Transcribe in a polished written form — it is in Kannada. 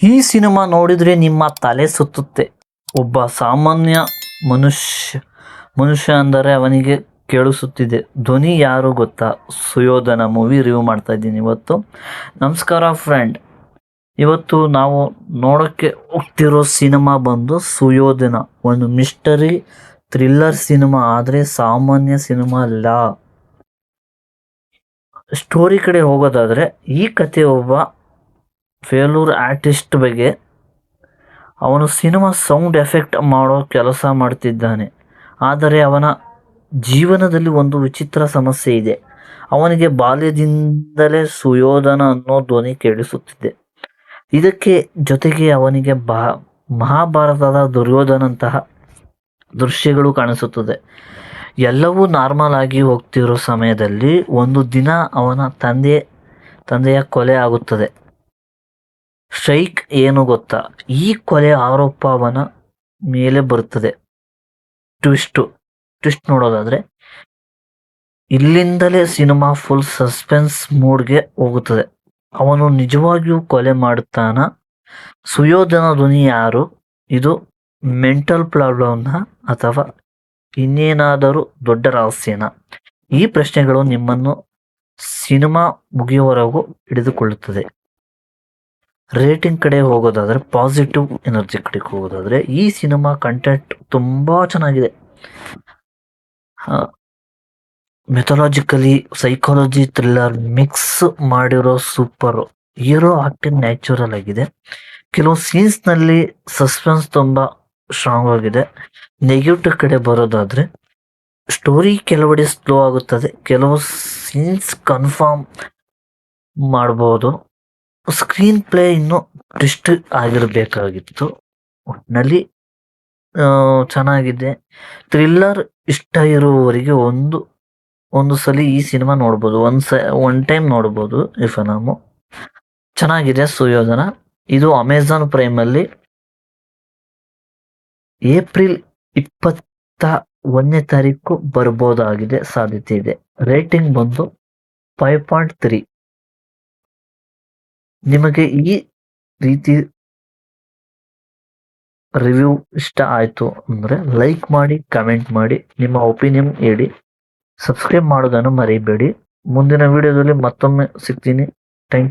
ಈ ಸಿನಿಮಾ ನೋಡಿದ್ರೆ ನಿಮ್ಮ ತಲೆ ಸುತ್ತುತ್ತೆ. ಒಬ್ಬ ಸಾಮಾನ್ಯ ಮನುಷ್ಯ ಅಂದರೆ ಅವನಿಗೆ ಕೇಳಿಸುತ್ತಿದೆ. ಧ್ವನಿ ಯಾರು ಗೊತ್ತಾ? ಸುಯೋಧನ ಮೂವಿ ರಿವ್ಯೂ ಮಾಡ್ತಾ ಇದ್ದೀನಿ ಇವತ್ತು. ನಮಸ್ಕಾರ ಫ್ರೆಂಡ್. ಇವತ್ತು ನಾವು ನೋಡೋಕ್ಕೆ ಹೋಗ್ತಿರೋ ಸಿನಿಮಾ ಬಂದು ಸುಯೋಧನ. ಒಂದು ಮಿಸ್ಟರಿ ಥ್ರಿಲ್ಲರ್ ಸಿನಿಮಾ, ಆದರೆ ಸಾಮಾನ್ಯ ಸಿನಿಮಾ ಅಲ್ಲ. ಸ್ಟೋರಿ ಕಡೆ ಹೋಗೋದಾದರೆ, ಈ ಕತೆ ಒಬ್ಬ ಫೇಲ್ಯೂರ್ ಆರ್ಟಿಸ್ಟ್ ಬಗ್ಗೆ. ಅವನು ಸಿನಿಮಾ ಸೌಂಡ್ ಎಫೆಕ್ಟ್ ಮಾಡೋ ಕೆಲಸ ಮಾಡ್ತಿದ್ದಾನೆ. ಆದರೆ ಅವನ ಜೀವನದಲ್ಲಿ ಒಂದು ವಿಚಿತ್ರ ಸಮಸ್ಯೆ ಇದೆ. ಅವನಿಗೆ ಬಾಲ್ಯದಿಂದಲೇ ಸುಯೋಧನ ಅನ್ನೋ ಧ್ವನಿ ಕೇಳಿಸುತ್ತಿದೆ. ಇದಕ್ಕೆ ಜೊತೆಗೆ ಅವನಿಗೆ ಮಹಾಭಾರತದ ದುರ್ಯೋಧನಂತಹ ದೃಶ್ಯಗಳು ಕಾಣಿಸುತ್ತದೆ. ಎಲ್ಲವೂ ನಾರ್ಮಲ್ ಆಗಿ ಹೋಗ್ತಿರೋ ಸಮಯದಲ್ಲಿ ಒಂದು ದಿನ ಅವನ ತಂದೆಯ ಕೊಲೆ ಆಗುತ್ತದೆ. ಸ್ಟ್ರೈಕ್ ಏನು ಗೊತ್ತಾ? ಈ ಕೊಲೆ ಆರೋಪ ಅವನ ಮೇಲೆ ಬರುತ್ತದೆ. ಟ್ವಿಸ್ಟ್ ನೋಡೋದಾದ್ರೆ, ಇಲ್ಲಿಂದಲೇ ಸಿನಿಮಾ ಫುಲ್ ಸಸ್ಪೆನ್ಸ್ ಮೂಡ್ಗೆ ಹೋಗುತ್ತದೆ. ಅವನು ನಿಜವಾಗಿಯೂ ಕೊಲೆ ಮಾಡುತ್ತಾನ? ಸುಯೋಧನ ಧ್ವನಿ ಯಾರು? ಇದು ಮೆಂಟಲ್ ಪ್ರಾಬ್ಲಮ್ನ ಅಥವಾ ಇನ್ನೇನಾದರೂ ದೊಡ್ಡ ರಹಸ್ಯನ? ಈ ಪ್ರಶ್ನೆಗಳು ನಿಮ್ಮನ್ನು ಸಿನಿಮಾ ಮುಗಿಯುವವರೆಗೂ ಹಿಡಿದುಕೊಳ್ಳುತ್ತದೆ. ರೇಟಿಂಗ್ ಕಡೆ ಹೋಗೋದಾದರೆ, ಪಾಸಿಟಿವ್ ಎನರ್ಜಿ ಕಡೆ ಹೋಗೋದಾದರೆ, ಈ ಸಿನಿಮಾ ಕಂಟೆಂಟ್ ತುಂಬ ಚೆನ್ನಾಗಿದೆ. ಮೆಥಾಲಜಿಕಲಿ ಸೈಕಾಲಜಿ ಥ್ರಿಲ್ಲರ್ ಮಿಕ್ಸ್ ಮಾಡಿರೋ ಸೂಪರ್. ಹೀರೋ ಆಕ್ಟಿಂಗ್ ನ್ಯಾಚುರಲ್ ಆಗಿದೆ. ಕೆಲವು ಸೀನ್ಸ್ನಲ್ಲಿ ಸಸ್ಪೆನ್ಸ್ ತುಂಬ ಸ್ಟ್ರಾಂಗ್ ಆಗಿದೆ. ನೆಗೆಟಿವ್ ಕಡೆ ಬರೋದಾದರೆ, ಸ್ಟೋರಿ ಕೆಲವೆಡೆ ಸ್ಲೋ ಆಗುತ್ತದೆ. ಕೆಲವು ಸೀನ್ಸ್ ಕನ್ಫರ್ಮ್ ಮಾಡ್ಬೋದು. ಸ್ಕ್ರೀನ್ ಪ್ಲೇ ಇನ್ನೂ ಟ್ವಿಸ್ಟ್ ಆಗಿರಬೇಕಾಗಿತ್ತು. ಒಟ್ಟಿನಲ್ಲಿ ಚೆನ್ನಾಗಿದೆ. ಥ್ರಿಲ್ಲರ್ ಇಷ್ಟ ಇರುವವರಿಗೆ ಒಂದು ಸಲ ಈ ಸಿನಿಮಾ ನೋಡ್ಬೋದು. ಒನ್ ಟೈಮ್ ನೋಡ್ಬೋದು ಈ ಫಿಲಮು. ಚೆನ್ನಾಗಿದೆ ಸುಯೋಧನ. ಇದು ಅಮೆಝಾನ್ ಪ್ರೈಮಲ್ಲಿ ಏಪ್ರಿಲ್ 21 ಬರ್ಬೋದಾಗಿದೆ, ಸಾಧ್ಯತೆ ಇದೆ. ರೇಟಿಂಗ್ ಬಂದು 5.3. ನಿಮಗೆ ಈ ರೀತಿ ರಿವ್ಯೂ ಇಷ್ಟ ಆಯಿತು ಅಂದರೆ ಲೈಕ್ ಮಾಡಿ, ಕಮೆಂಟ್ ಮಾಡಿ, ನಿಮ್ಮ ಒಪಿನಿಯನ್ ಹೇಳಿ. ಸಬ್ಸ್ಕ್ರೈಬ್ ಮಾಡೋದನ್ನು ಮರಿಬೇಡಿ. ಮುಂದಿನ ವಿಡಿಯೋದಲ್ಲಿ ಮತ್ತೊಮ್ಮೆ ಸಿಗ್ತೀನಿ. Thank you.